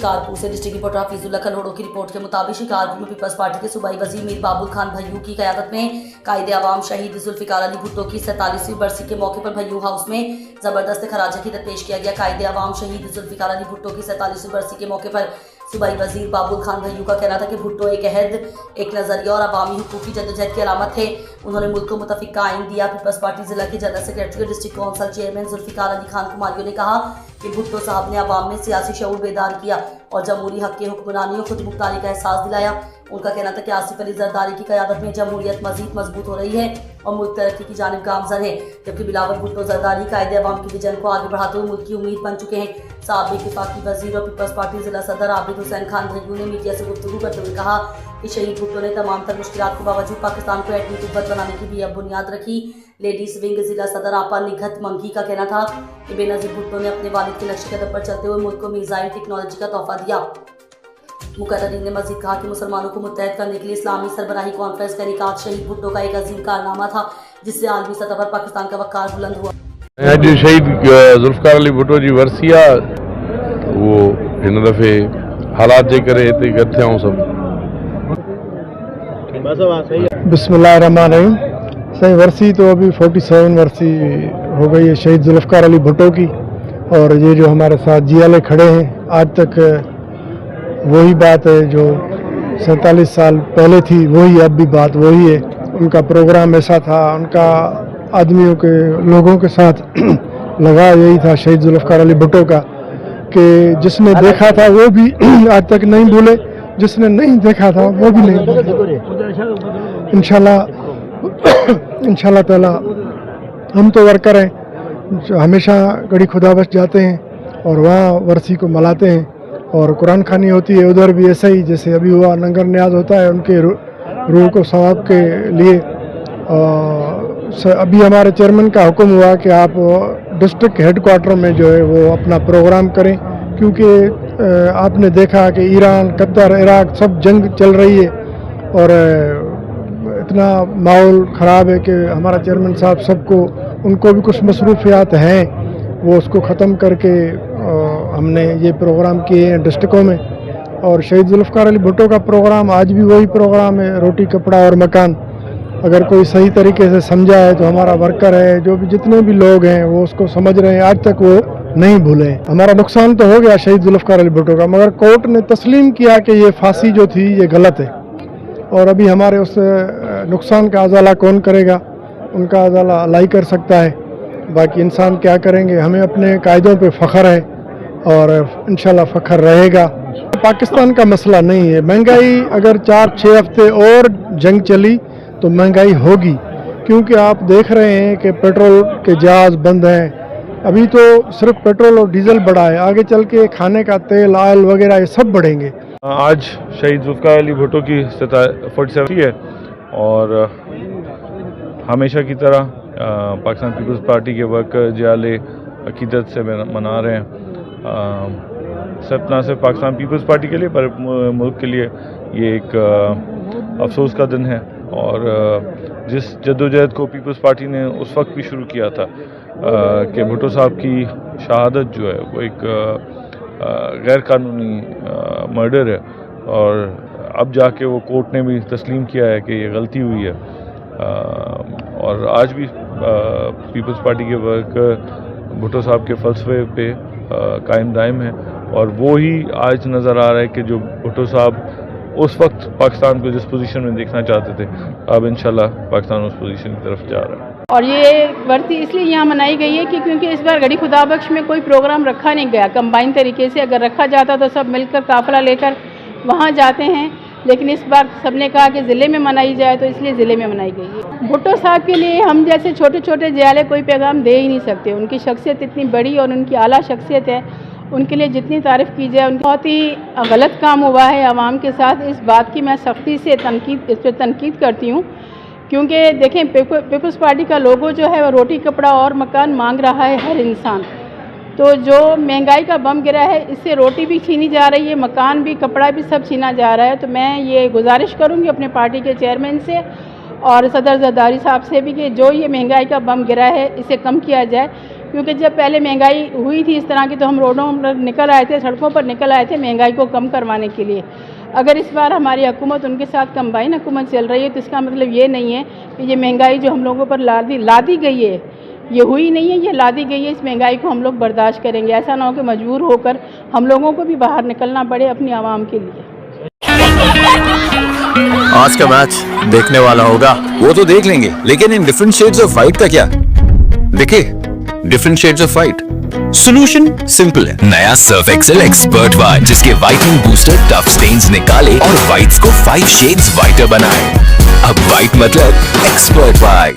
शिकारपुर से district reporter Hafizullah खलोड़ो की report के मुताबिक शिकारपुर में पीपल्स पार्टी के सूबाई वजीर मीर बाबुल खान भय्यू की क़यादत में कायदे अवाम शहीद जुल्फ़िकार अली भुट्टो की 47वीं बरसी के मौके पर भय्यू हाउस में जबरदस्त खराज अक़ीदत पेश किया गया। कायदे अवाम शहीद जुल्फ़िकार अली भुट्टो की 47वीं बरसी के मौके पर सूबाई वजीर बाबुल खान भय्यू का कहना था कि भुट्टो एक अहद, एक नज़रिया और अवामी हुकूक़ की जद्दोजहद की अलामत थे। उन्होंने मुल्क को मुतफ़िक़ आइन दिया। पीपल्स पार्टी ज़िला के जनरल सेक्रेटरी और district council chairman Zulfiqar Ali Khan कुमारियों ने कहा कि भुट्टो साहब ने अवाम में सियासी शऊर बेदार किया और जमहूरी हक़ के हुक्मरानी और खुद मुख्तारी का एहसास दिलाया। उनका कहना था कि आसिफ अली ज़रदारी की क़यादत में जमहूरियत मज़ीद मजबूत हो रही है और मुल्क तरक्की की जानिब गामज़न है, जबकि बिलावल भुट्टो ज़रदारी कायदे अवाम की विजन को आगे बढ़ाते हुए मुल्क की उम्मीद बन चुके हैं। साबिक़ वफाकी वज़ीर और पीपल्स पार्टी ज़िला सदर आबिद हुसैन खान भय्यू ने मीडिया से गुफ्तगू करते हुए कहा कि शहीद भुट्टो ने तमाम तर मुश्किलात के बावजूद पाकिस्तान को एटमी कुव्वत बनाने की भी अब बुनियाद रखी। लेडीज़ विंग ज़िला सदर आपा निघत मंगी का कहना था कि बेनज़ीर भुट्टो ने अपने वालिद के नक्श कदम पर चलते हुए मुल्क को मिसाइल टेक्नोलॉजी का तोहफा दिया। मुकर्ररीन ने मज़ीद कहा कि मुसलमानों को मुत्तहद करने के लिए इस्लामी सरबराही कॉन्फ्रेंस का इनेकाद शहीद भुट्टो का एक अजीम कारनामा था, जिससे आलमी सतह पर पाकिस्तान का वक़ार बुलंद हुआ। अॼु शहीद जुल्फ़िकार अली भुट्टो जी वरसी आहे, वो हिन दफ़े हालात जे करे हिते गॾु थिया आहियूं सभु। बिस्मिल्लाहिर्रहमानिर्रहीम। सही वर्सी तो अभी 47 वर्सी हो गई है शहीद जुल्फ़िकार अली भुट्टो की, और ये जो हमारे साथ जियाले खड़े हैं, आज तक वही बात है जो 47 साल पहले थी, वही अब भी बात वही है। उनका प्रोग्राम ऐसा था, उनका आदमियों के लोगों के साथ लगा यही था शहीद जुल्फ़िकार अली भुट्टो का, कि जिसने देखा था वो भी आज तक नहीं भूले, जिसने नहीं देखा था वो भी नहीं भूले। इंशाल्लाह ताला हम तो वर्कर हैं, हमेशा गड़ी खुदाबख्श जाते हैं और वहाँ वर्सी को मनाते हैं, और कुरान खानी होती है उधर भी ऐसा ही, जैसे अभी हुआ लंगर न्याज होता है उनके रूह को सवाब के लिए। अभी हमारे चेयरमैन का हुक्म हुआ कि आप डिस्ट्रिक्ट हेडक्वार्टर में जो है वो अपना प्रोग्राम करें, क्योंकि आपने देखा कि ईरान, कतर, इराक सब जंग चल रही है और इतना माहौल ख़राब है कि हमारा चेयरमैन साहब सबको, उनको भी कुछ मसरूफियात हैं, वो उसको ख़त्म करके हमने ये प्रोग्राम किए हैं डिस्ट्रिक्टों में। और शहीद जुल्फ़िकार अली भुट्टो का प्रोग्राम आज भी वही प्रोग्राम है, रोटी कपड़ा और मकान। अगर कोई सही तरीके से समझा है तो हमारा वर्कर है, जो भी जितने भी लोग हैं वो उसको समझ रहे हैं, आज तक वो नहीं भूले। हमारा नुकसान तो हो गया शहीद जुल्फ़िकार अली भुट्टो का, मगर कोर्ट ने तस्लीम किया कि ये फांसी जो थी ये गलत है, और अभी हमारे उस नुकसान का अज़ाला कौन करेगा, उनका अज़ाला अल्लाह ही कर सकता है। बाकी इंसान क्या करेंगे, हमें अपने कायदों पे फ़ख्र है और इंशाल्लाह फ़ख्र रहेगा। पाकिस्तान का मसला नहीं है, महंगाई अगर 4-6 हफ्ते और जंग चली तो महंगाई होगी, क्योंकि आप देख रहे हैं कि पेट्रोल के जहाज़ बंद हैं। अभी तो सिर्फ पेट्रोल और डीजल बढ़ा है, आगे चल के खाने का तेल, ऑयल वगैरह ये सब बढ़ेंगे। आज शहीद जुल्फ़िकार अली भुट्टो की 47वीं है और हमेशा की तरह पाकिस्तान पीपल्स पार्टी के वर्कर जियाले अकीदत से मना रहे हैं। सिर्फ ना सिर्फ पाकिस्तान पीपल्स पार्टी के लिए पर मुल्क के लिए ये एक अफसोस का दिन है, और जिस जद्दोजहद को पीपल्स पार्टी ने उस वक्त भी शुरू किया था कि भुट्टो साहब की शहादत जो है वो एक गैर कानूनी मर्डर है, और अब जाके वो कोर्ट ने भी तस्लीम किया है कि ये गलती हुई है। और आज भी पीपल्स पार्टी के वर्कर भुट्टो साहब के फ़लसफ़े पे कायम दायम है, और वो ही आज नज़र आ रहा है कि जो भुट्टो साहब उस वक्त पाकिस्तान को जिस पोजीशन में देखना चाहते थे, अब इंशाल्लाह पाकिस्तान उस पोजीशन की तरफ जा रहा है। और ये वर्सी इसलिए यहाँ मनाई गई है कि क्योंकि इस बार गड़ी खुदाबख्श में कोई प्रोग्राम रखा नहीं गया कंबाइन तरीके से। अगर रखा जाता तो सब मिलकर काफ़िला लेकर वहाँ जाते हैं, लेकिन इस बार सबने कहा कि ज़िले में मनाई जाए, तो इसलिए ज़िले में मनाई गई है। भुट्टो साहब के लिए हम जैसे छोटे छोटे जियाले कोई पैगाम दे ही नहीं सकते। उनकी शख्सियत इतनी बड़ी और उनकी आला शख्सियत है, उनके लिए जितनी तारीफ़ की जाए उनकी। बहुत ही गलत काम हुआ है आवाम के साथ, इस बात की मैं सख्ती से इस पर तनकीद करती हूँ, क्योंकि देखें पीपल्स पार्टी का लोगो जो है वो रोटी कपड़ा और मकान मांग रहा है हर इंसान। तो जो महंगाई का बम गिरा है, इससे रोटी भी छीनी जा रही है, मकान भी, कपड़ा भी सब छीना जा रहा है। तो मैं ये गुजारिश करूँगी अपने पार्टी के चेयरमैन से और सदर ज़रदारी साहब से भी कि जो ये महंगाई का बम गिरा है इसे कम किया जाए। क्योंकि जब पहले महंगाई हुई थी इस तरह की तो हम रोडों पर निकल आए थे, सड़कों पर निकल आए थे महंगाई को कम करवाने के लिए। अगर इस बार हमारी हुकूमत उनके साथ कंबाइन हुकूमत चल रही है तो इसका मतलब ये नहीं है कि ये महंगाई जो हम लोगों पर लादी गई है ये हुई नहीं है, ये लादी गई है। इस महंगाई को हम लोग बर्दाश्त करेंगे, ऐसा ना हो कि मजबूर होकर हम लोगों को भी बाहर निकलना पड़े अपनी आवाम के लिए। आज का मैच देखने वाला होगा, वो तो देख लेंगे, लेकिन in different shades of white का क्या? देखिए, different shades of white solution simple है। नया सर्फ एक्सेल एक्सपर्ट व्हाइट, जिसके व्हाइटनिंग बूस्टर टफ स्टेन्स निकाले और व्हाइट्स को 5 शेड्स व्हाइटर बनाए। अब व्हाइट मतलब एक्सपर्ट व्हाइट।